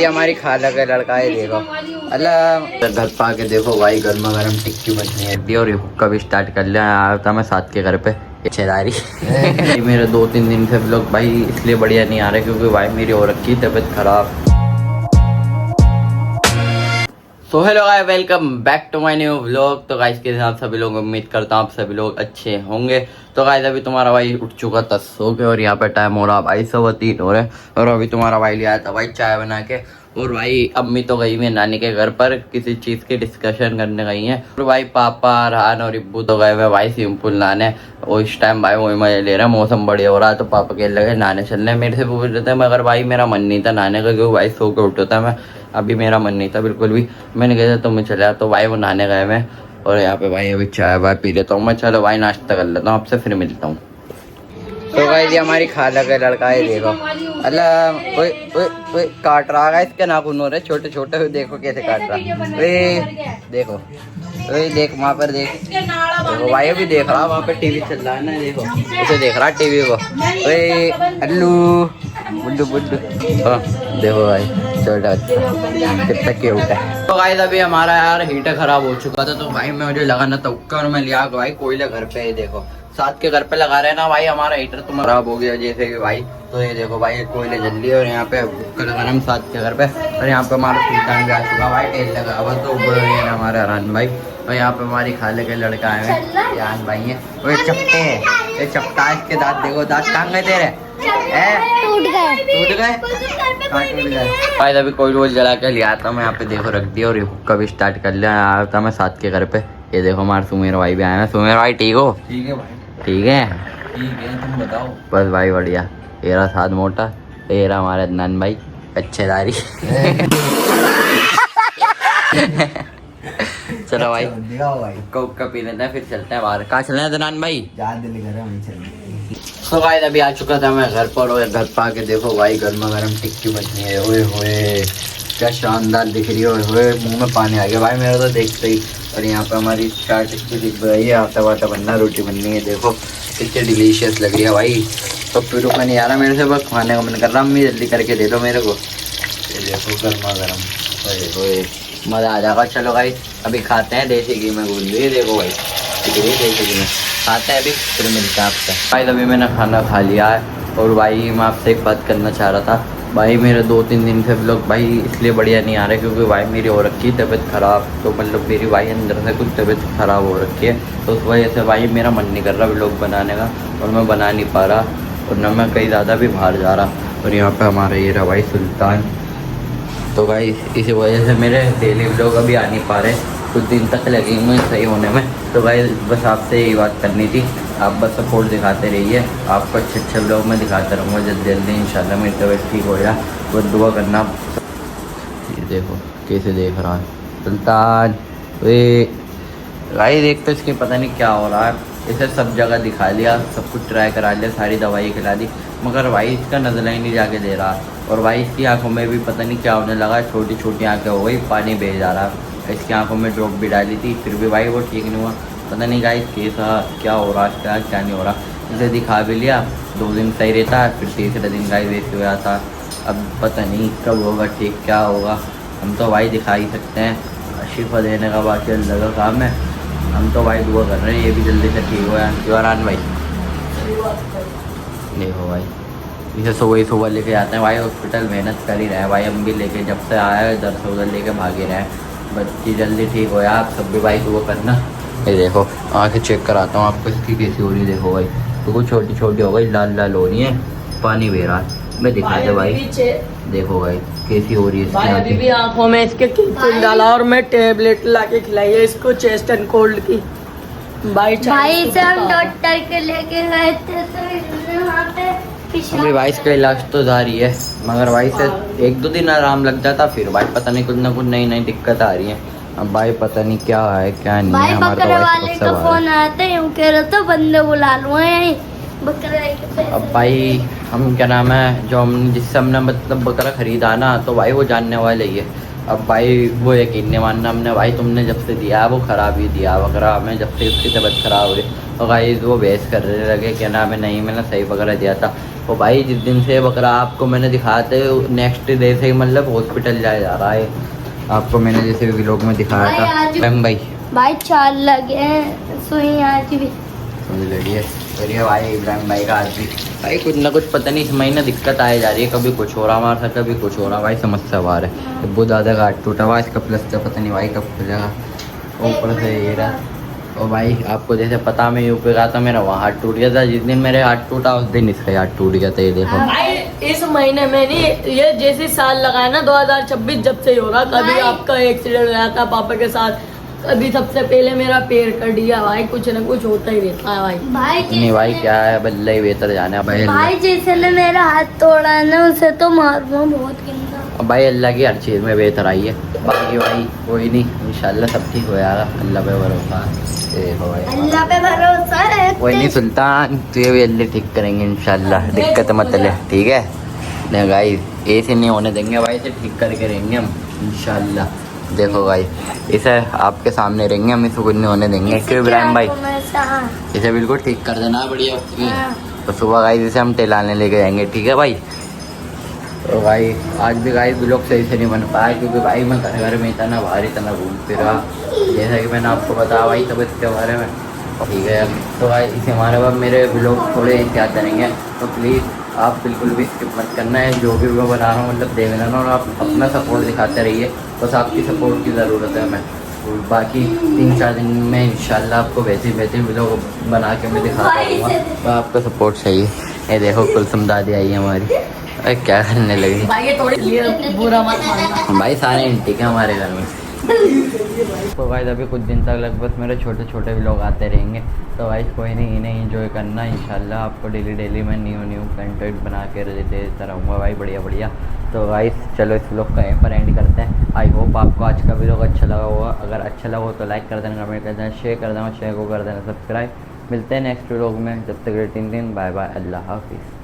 Guys हमारी खाला का लड़का है, देखो अल्लाह घर पा के देखो भाई गर्मा गर्म टिक्की बननी है दी और ये हुक्का भी स्टार्ट कर लिया। आया था मैं साथ के घर पे चेदारी मेरे 2-3 दिन से व्लॉग भाई इसलिए बढ़िया नहीं आ रहा क्योंकि भाई मेरी हो रखी तबीयत खराब। So hello guys, welcome back to my new vlog. तो गाइस के साथ सभी लोग उम्मीद करता हूँ आप सभी लोग अच्छे होंगे। तो गाइस अभी तुम्हारा भाई उठ चुका था सो के और यहाँ पे टाइम हो रहा भाई 3:15 हो रहे और अभी तुम्हारा भाई ले आया था भाई चाय बना के। और भाई अम्मी तो गई हुई है नानी के घर पर किसी चीज़ की डिस्कशन करने गई हैं। और भाई पापा रहान और इब्बू तो गए हुए भाई स्विमिंग पूल नहाने। और इस टाइम भाई वही मजे ले रहे हैं, मौसम बढ़िया हो रहा है तो पापा के लगे नहाने चलने। मेरे से पूछ रहे थे मगर भाई मेरा मन नहीं था नहाने का क्योंकि भाई सो के उठा था मैं। अभी मेरा मन नहीं था बिल्कुल भी। मैंने कहा था तुम्हें चला तो भाई वो नहाने गए मैं। और यहाँ पे भाई अभी चाय वाय पी लेता हूँ मैं। चलो भाई नाश्ता कर लेता हूँ, आपसे फिर मिलता हूँ। तो भाई ये हमारी खाला का लड़का है, देखो अल्लाह ओए काट रहा है, इसके नाखून हो रहे छोटे छोटे। देखो कैसे काट रहा है, देखो देख वहाँ पर देखो भाई अभी देख रहा वहाँ पे टीवी चल रहा है ना, देखो उसे देख रहा टीवी को। अल्लू बुड्डू बुड्डू देखो भाई छोटा कितना क्यूट है। तो गाइस अभी हमारा यार हीटर खराब हो चुका था तो भाई मैं मुझे लगाना था और मैं लिया भाई कोयला घर पे ही। देखो साथ के घर पे लगा रहे ना भाई, हमारा हीटर तो खराब हो गया जैसे कि भाई। तो ये देखो भाई कोयले जल रही है और यहाँ पे भुक्का लगा रहे हम साथ के घर पे। और यहाँ पे हमारा सुल्तान भी आ चुका भाई, तेल लगा हुआ तो उबड़ रही है हमारे हरान भाई। और यहाँ पे हमारी खाले के लड़का आए हैं यान भाई है। और ये चपटे है, ये चपटा इसके दांत देखो, दांत कहाँ गए तेरे? टूट गए भाई। अभी कोई रोज जला के लिया था मैं, यहाँ पे देखो रख दिया और ये हुक्का भी स्टार्ट कर लिया। आया था मैं साथ के घर पे। ये देखो हमारे सुमेर भाई भी आए हैं। सुमेर भाई ठीक हो? ठीक है भाई, ठीक है तुम बताओ। बस भाई बढ़िया। तेरा साथ मोटा, तेरा हमारा अदनान भाई अच्छेदारी चलो भाई कोक पी लेते हैं फिर चलते हैं बाहर। कहाँ चलना है अदनान भाई? तो भाई अभी आ चुका था मैं घर पर और घर पा के देखो भाई गर्मा गर्म टिक्की बननी है। ओए होए क्या शानदार दिख रही है, ओए होए मुँह में पानी आ गया भाई मेरा तो देखते ही। और यहाँ पे हमारी चार टिक्की दिख रही है, आटा वाटा बनना, रोटी बननी है। देखो कितनी डिलीशियस लग रही है भाई। तो फिर रुका नहीं आ रहा मेरे से, बस खाने का मन कर रहा। अम्मी जल्दी करके दे दो मेरे को। ये देखो गर्मा गर्म, देखो मज़ा आ जाएगा। चलो भाई अभी खाते हैं। देसी घी में गूंद रही है देखो भाई, देसी घी में खाते हैं अभी फिर मिलते हैं आपसे। भाई अभी मैंने खाना खा लिया है और भाई मैं आपसे एक बात करना चाह रहा था भाई। मेरे 2-3 दिन से व्लॉग भाई इसलिए बढ़िया नहीं आ रहा क्योंकि भाई मेरी हो रखी है तबीयत ख़राब। तो मतलब मेरी भाई अंदर से कुछ तबीयत ख़राब हो रखी है तो उस वजह से भाई मेरा मन नहीं कर रहा व्लॉग बनाने का और मैं बना नहीं पा रहा और ना मैं कहीं ज़्यादा भी बाहर जा रहा। और यहाँ पे हमारा ये रहा भाई सुल्तान। तो भाई इसी वजह से मेरे डेली व्लॉग अभी आ नहीं पा रहे, कुछ दिन तक लगेंगे सही होने में। तो भाई बस आपसे यही बात करनी थी, आप बस सपोर्ट दिखाते रहिए। आपको अच्छे व्लॉग में दिखाता रहूँगा जल्दी जल्दी इंशाल्लाह मेरी तबीयत ठीक हो जाए। वो दुआ करना। ये देखो कैसे देख रहा है सुल्तान। वे भाई देख तो इसकी पता नहीं क्या हो रहा है। इसे सब जगह दिखा लिया, सब कुछ ट्राई करा लिया, सारी दवाई खिला दी मगर भाई इसका नज़ला ही नहीं जाके दे रहा। और भाई इसकी आंखों में भी पता नहीं क्या होने लगा, छोटी छोटी आंखें हो गई, पानी बह जा रहा। इसकी आंखों में ड्रॉप भी डाली थी फिर भी भाई वो ठीक नहीं हुआ। पता नहीं गाइस कैसा क्या हो रहा है, क्या नहीं हो रहा। इसे दिखा भी लिया, 2 दिन सही रहता है फिर तीसरे दिन गाइस वैसे हो जाता। अब पता नहीं कब होगा ठीक, क्या होगा। हम तो भाई दिखा ही सकते हैं, शिफा देने का बाकी अल्लाह का काम है। हम तो भाई दुआ कर रहे हैं ये भी जल्दी से ठीक हो जाए। जोरान भाई देखो भाई इसे सुबह लेके जाते हैं भाई हॉस्पिटल, मेहनत कर ही रहे हैं भाई। हम भी लेके जब से आया है इधर से उधर लेके भागे रहे हैं। बच्ची जल्दी ठीक हो जाए, आप सब भी भाई दुआ करना। ये देखो आँखें चेक कराता हूँ आपको इसकी कैसी हो रही है। देखो भाई तो कुछ छोटी छोटी हो गई, लाल लाल हो रही है, पानी बह रहा है। मैं दिखा दे भाई, देखो भाई कैसी हो रही है भाई। अभी भी आंखों में इसके टिंटिन डाला और मैं टेबलेट लाके खिलाई है इसको चेस्ट एंड कोल्ड की। भाई से हम डॉक्टर के लेके गए थे तो वहाँ पे अभी भाई इसका इलाज तो जारी है मगर भाई से 1-2 दिन आराम लग जाता फिर भाई पता नहीं कुछ ना कुछ नई नई दिक्कत आ रही है। अब भाई पता नहीं क्या है क्या नहीं भाई है। हमारे बकरे वाले का फोन आया था, यूँ कह रहा था बंदे बुला लो यहीं बकरे। अब भाई हम क्या नाम है जो हम जिससे हमने मतलब बकरा खरीदा ना तो भाई वो जानने वाले ही है। अब भाई वो यकीन नहीं मानना हमने भाई, तुमने जब से दिया वो ख़राब ही दिया बकरा हमें, जब से उसकी तबीयत ख़राब हो रही। और भाई वो बहस करने लगे क्या नाम है, नहीं मैंने सही बकरा दिया था। और भाई जिस दिन से बकरा आपको मैंने दिखाया था नेक्स्ट डे से ही मतलब हॉस्पिटल जाया जा रहा है। आपको मैंने जैसे व्लॉग में दिखाया था मैम भाई। भाई 4 लगे हैं सुई आज भी। समझ लीजिए करिए भाई इब्राहिम भाई का आज भी भाई कुछ ना कुछ पता नहीं इस महीने दिक्कत आए जा रही है, कभी कुछ हो रहा हमारा था कभी कुछ हो रहा भाई, समस्या बाहर है। बहुत ज़्यादा घाट टूटा हुआ इसका प्लस्तर पता नहीं भाई कब खुलेगा, ऊपर से ये रहा। और भाई आपको जैसे पता मैं यूपी गया था मेरा वहाँ हाथ टूट गया था, जिस दिन मेरे हाथ टूटा उस दिन इसका हाथ टूट गया था। ये देखो भाई इस महीने में नहीं, ये जैसे साल लगाया ना 2026 जब से ही हो रहा। कभी आपका एक्सीडेंट हो जाता पापा के साथ, कभी सबसे पहले मेरा पैर कट गया। भाई कुछ ना कुछ होता ही रहता है भाई। नहीं भाई क्या है बल्ले ही बेहतर जाना भाई। भाई जैसे ने मेरा हाथ तोड़ा है ना उसे तो मारूंगा बहुत गंदा। अब भाई अल्लाह की हर चीज़ में बेहतर आई है, बाकी भाई कोई नहीं इंशाल्लाह सब ठीक हो जाएगा, अल्लाह पे भरोसा है। ये देखो भाई अल्लाह पे भरोसा है। कोई नहीं सुल्तान तुझे भी अल्लाह ठीक करेंगे इंशाल्लाह, दिक्कत मत ले ठीक है। नहीं भाई ऐसे नहीं होने देंगे भाई, इसे ठीक करके रहेंगे हम इंशाल्लाह। देखो भाई इसे आपके सामने रहेंगे हम, इसे कुछ नहीं होने देंगे। क्यों इब्राहिम भाई इसे बिल्कुल ठीक कर देना बढ़िया। तो सुबह गाइस इसे हम टेलाने लेके जाएंगे ठीक है भाई। तो भाई आज भी गाइस ब्लॉग सही से नहीं बन पाया क्योंकि भाई मैं घर में इतना बाहर इतना घूम फिरा, जैसा कि मैंने आपको बताया भाई तबियत के बारे में ठीक है। तो भाई इसे हमारे बाद मेरे ब्लॉग थोड़े एहतियात करेंगे, तो प्लीज़ आप बिल्कुल भी स्किप मत करना है, जो भी मैं बना रहा हूँ मतलब देखना ना, और आप अपना सपोर्ट दिखाते रहिए, बस आपकी सपोर्ट की ज़रूरत है हमें। और बाकी 3-4 दिन में इंशाल्लाह आपको वैसे व्लॉग बना के मैं दिखाता रहूँगा, तो आपका सपोर्ट चाहिए। ये देखो कुलसुम दादी आई है हमारी, अरे क्या करने लगी भाई ये थोड़ी बुरा मत मानना भाई, सारे इंटी के हमारे घर में। तो भाई अभी कुछ दिन तक लगभग मेरे छोटे छोटे व्लॉग आते रहेंगे, तो भाई कोई नहीं इन्हें एंजॉय करना इंशाल्लाह। आपको डेली मैं न्यू कंटेंट बना के देता रहूँगा भाई बढ़िया बढ़िया। तो भाई चलो इस व्लॉग का यहीं पर एंड करते हैं। आई होप आपको आज का व्लॉग अच्छा लगा होगा, अगर अच्छा लगा हो तो लाइक कर देना, कमेंट कर देना, शेयर कर देना, चैनल को कर देना सब्सक्राइब। मिलते हैं नेक्स्ट व्लॉग में, जब तक 3 दिन बाय बाय, अल्लाह हाफिज़।